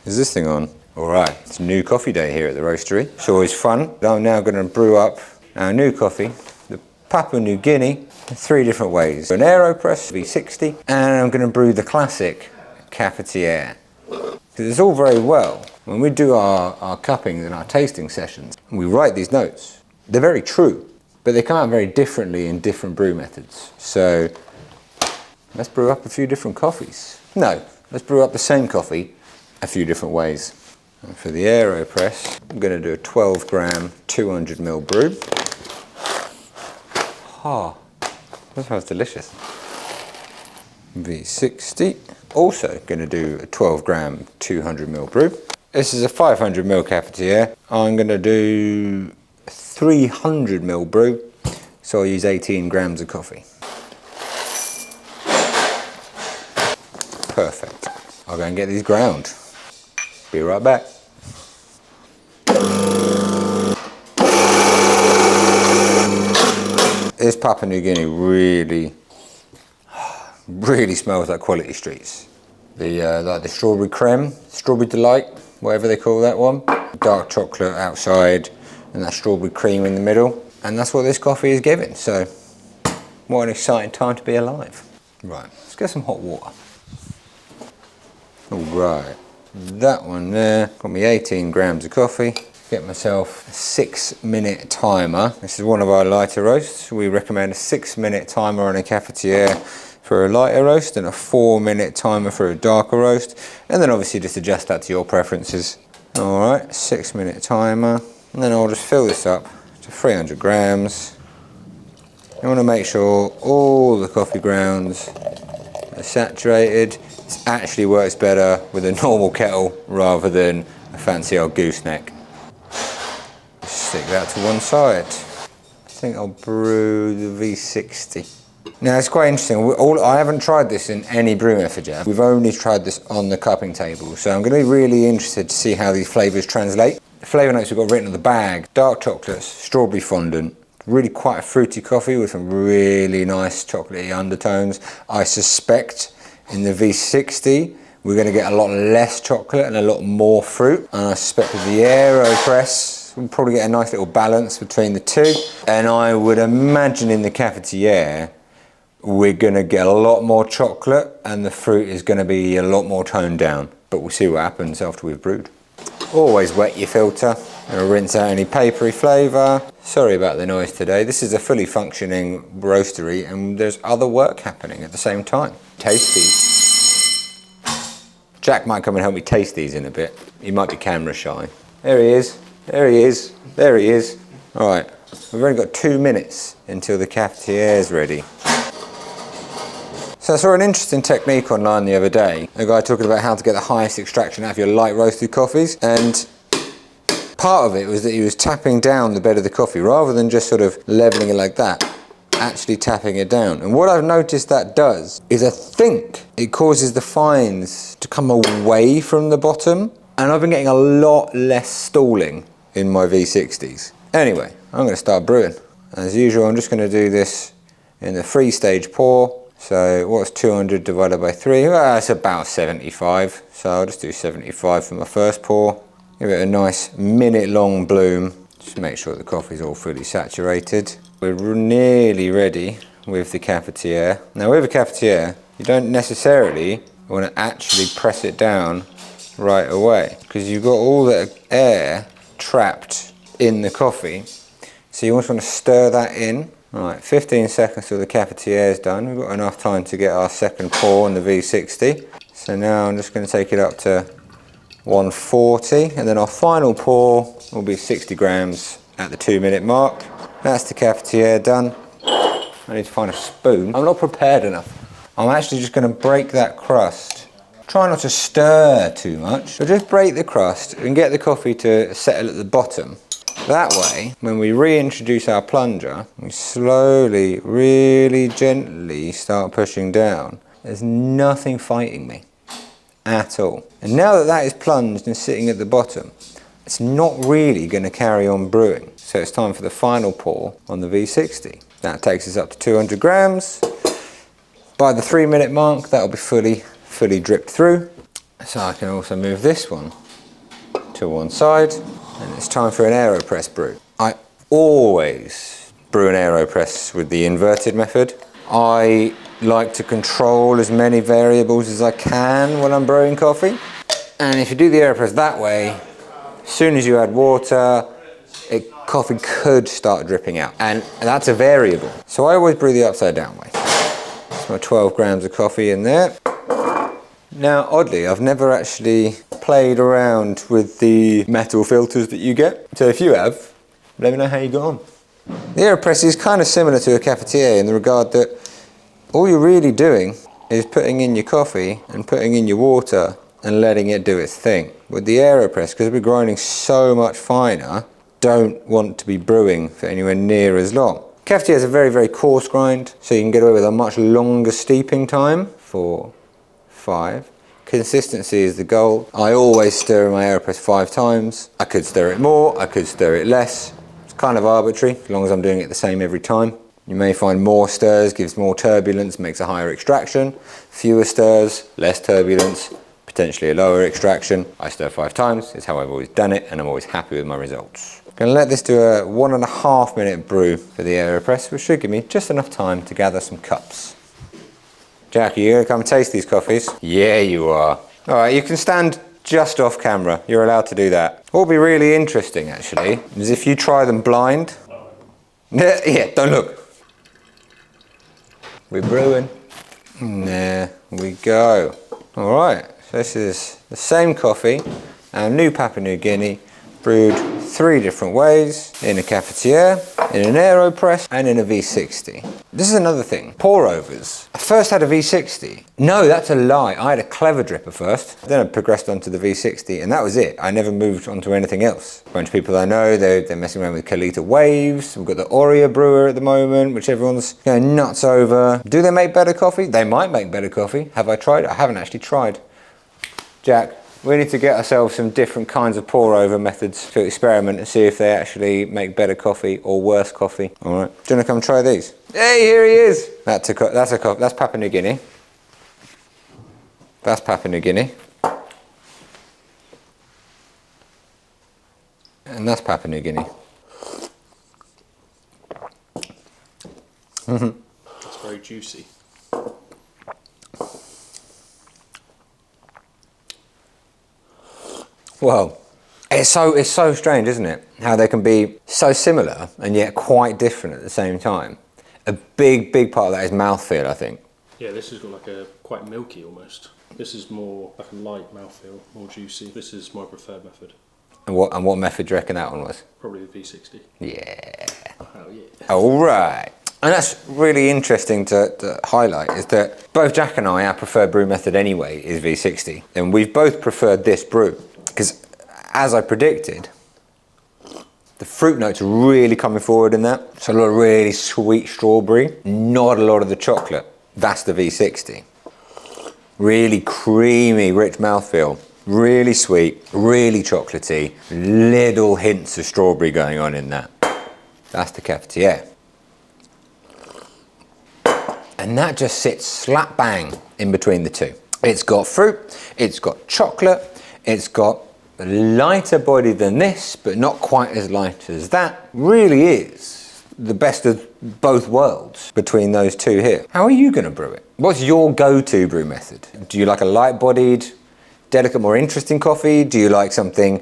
Is this thing on? All right, it's a new coffee day here at the roastery. It's always fun. I'm now going to brew up our new coffee, the Papua New Guinea, in 3 different ways. An Aeropress V60, and I'm going to brew the classic Cafetiere. Because it's all very well. When we do our cuppings and our tasting sessions, we write these notes. They're very true, but they come out very differently in different brew methods. So let's brew up a few different coffees. No, let's brew up the same coffee a few different ways. And for the Aeropress, I'm going to do a 12 gram 200 ml brew. Ah, that smells delicious. V60, also going to do a 12 gram 200 ml brew. This is a 500 ml Cafetiere. I'm going to do a 300 ml brew, so I'll use 18 grams of coffee. Perfect. I'll go and get these ground. Be right back. This Papua New Guinea really smells like quality streets. Like the strawberry creme, strawberry delight, whatever they call that one. Dark chocolate outside and that strawberry cream in the middle. And that's what this coffee is giving. So what an exciting time to be alive. Right, let's get some hot water. All right, that one there, got me 18 grams of coffee. Get myself a 6-minute timer. This is one of our lighter roasts. We recommend a 6-minute timer on a Cafetiere for a lighter roast and a 4-minute timer for a darker roast. And then obviously just adjust that to your preferences. All right, 6-minute timer. And then I'll just fill this up to 300 grams. You want to make sure all the coffee grounds are saturated. It actually works better with a normal kettle rather than a fancy old gooseneck. Stick that to one side. I think I'll brew the V60. Now it's quite interesting. I haven't tried this in any brew method yet. We've only tried this on the cupping table. So I'm going to be really interested to see how these flavours translate. The flavour notes we've got written on the bag: dark chocolates, strawberry fondant. Really quite a fruity coffee with some really nice chocolatey undertones. I suspect in the V60 we're going to get a lot less chocolate and a lot more fruit. And I suspect with the Aeropress we'll probably get a nice little balance between the two. And I would imagine in the Cafetiere we're going to get a lot more chocolate and the fruit is going to be a lot more toned down. But we'll see what happens after we've brewed. Always wet your filter. Gonna rinse out any papery flavour. Sorry about the noise today. This is a fully functioning roastery and there's other work happening at the same time. Taste these. Jack might come and help me taste these in a bit. He might be camera shy. There he is. There he is. There he is. All right, we've only got 2 minutes until the Cafetiere is ready. So I saw an interesting technique online the other day. A guy talking about how to get the highest extraction out of your light roasted coffees. And part of it was that he was tapping down the bed of the coffee rather than just sort of leveling it like that, actually tapping it down. And what I've noticed that does is I think it causes the fines to come away from the bottom. And I've been getting a lot less stalling in my V60s. Anyway, I'm going to start brewing. As usual, I'm just going to do this in the 3-stage pour. So what's 200 divided by 3? Well, that's about 75. So I'll just do 75 for my first pour. Give it a nice minute-long bloom. Just make sure the coffee's all fully saturated. We're nearly ready with the Cafetiere. Now with a Cafetiere, you don't necessarily want to actually press it down right away because you've got all the air trapped in the coffee. So you also want to stir that in. Alright, 15 seconds till the Cafetiere is done. We've got enough time to get our second pour on the V60. So now I'm just going to take it up to 140 and then our final pour will be 60 grams at the 2-minute mark. That's the Cafetiere done. I need to find a spoon. I'm not prepared enough. I'm actually just going to break that crust. Try not to stir too much, but just break the crust and get the coffee to settle at the bottom. That way, when we reintroduce our plunger, we slowly, really gently start pushing down. There's nothing fighting me at all. And now that that is plunged and sitting at the bottom, it's not really going to carry on brewing. So it's time for the final pour on the V60. That takes us up to 200 grams. By the 3-minute mark, that'll be fully dripped through. So I can also move this one to one side, and it's time for an Aeropress brew. I always brew an Aeropress with the inverted method. I like to control as many variables as I can when I'm brewing coffee. And if you do the Aeropress that way, as soon as you add water, coffee could start dripping out. And that's a variable. So I always brew the upside down way. That's my 12 grams of coffee in there. Now, oddly, I've never actually played around with the metal filters that you get. So if you have, let me know how you got on. The Aeropress is kind of similar to a Cafetiere in the regard that all you're really doing is putting in your coffee and putting in your water and letting it do its thing. With the Aeropress, because we're grinding so much finer, don't want to be brewing for anywhere near as long. Cafetiere is a very, very coarse grind, so you can get away with a much longer steeping time. 4, 5. Consistency is the goal. I always stir my Aeropress 5 times. I could stir it more, I could stir it less. It's kind of arbitrary, as long as I'm doing it the same every time. You may find more stirs gives more turbulence, makes a higher extraction. Fewer stirs, less turbulence, potentially a lower extraction. I stir 5 times, it's how I've always done it, and I'm always happy with my results. I'm going to let this do a 1.5 minute brew for the Aeropress, which should give me just enough time to gather some cups. Jack, are you going to come and taste these coffees? Yeah, you are. All right, you can stand just off camera. You're allowed to do that. What will be really interesting, actually, is if you try them blind. Yeah, don't look. We're brewing. There we go. All right, so this is the same coffee, new Papua New Guinea, brewed 3 different ways, in a Cafetiere, in an Aeropress, and in a V60. This is another thing, pour overs. I first had a V60. No, that's a lie. I had a clever dripper first, then I progressed onto the V60, and that was it. I never moved onto anything else. A bunch of people I know, they're messing around with Kalita Waves. We've got the Aurea brewer at the moment, which everyone's going nuts over. Do they make better coffee? They might make better coffee. Have I tried it? I haven't actually tried. Jack, we need to get ourselves some different kinds of pour over methods to experiment and see if they actually make better coffee or worse coffee. All right, do you want to come try these? Hey, here he is. That's Papua New Guinea. That's Papua New Guinea. And that's Papua New Guinea. It's very juicy. Well, it's so strange, isn't it? How they can be so similar and yet quite different at the same time. A big part of that is mouthfeel, I think. Yeah, this has got like a quite milky almost. This is more like a light mouthfeel, more juicy. This is my preferred method. And what method do you reckon that one was? Probably the V60. Yeah. Oh yeah. All right. And that's really interesting to highlight, is that both Jack and I, our preferred brew method anyway is V60. And we've both preferred this brew. Because as I predicted, the fruit notes are really coming forward in that. So a lot of really sweet strawberry, not a lot of the chocolate. That's the V60. Really creamy, rich mouthfeel. Really sweet, really chocolatey. Little hints of strawberry going on in that. That's the Cafetiere. And that just sits slap bang in between the two. It's got fruit, it's got chocolate, it's got a lighter body than this, but not quite as light as that. Really is the best of both worlds between those two here. How are you going to brew it? What's your go-to brew method? Do you like a light-bodied, delicate, more interesting coffee? Do you like something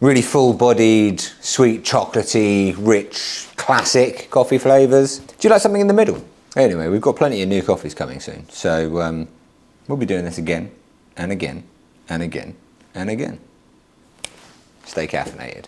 really full-bodied, sweet, chocolatey, rich, classic coffee flavours? Do you like something in the middle? Anyway, we've got plenty of new coffees coming soon, so we'll be doing this again and again and again and again. Stay caffeinated.